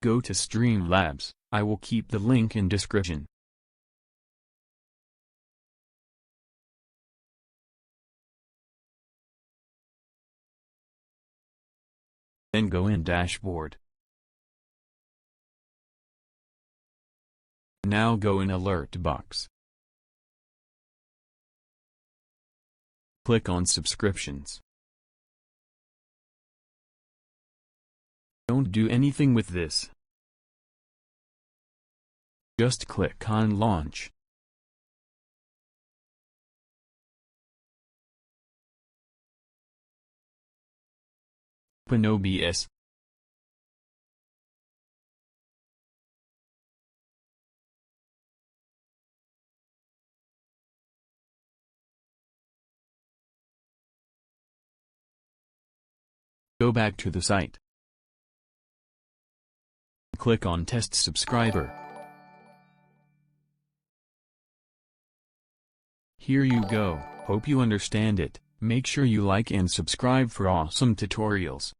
Go to Streamlabs, I will keep the link in description. Then go in Dashboard. Now go in Alert box. Click on Subscriptions. Don't do anything with this. Just click on Launch. Open OBS. Go back to the site. Click on Test Subscriber. Here you go. Hope you understand it. Make sure you like and subscribe for awesome tutorials.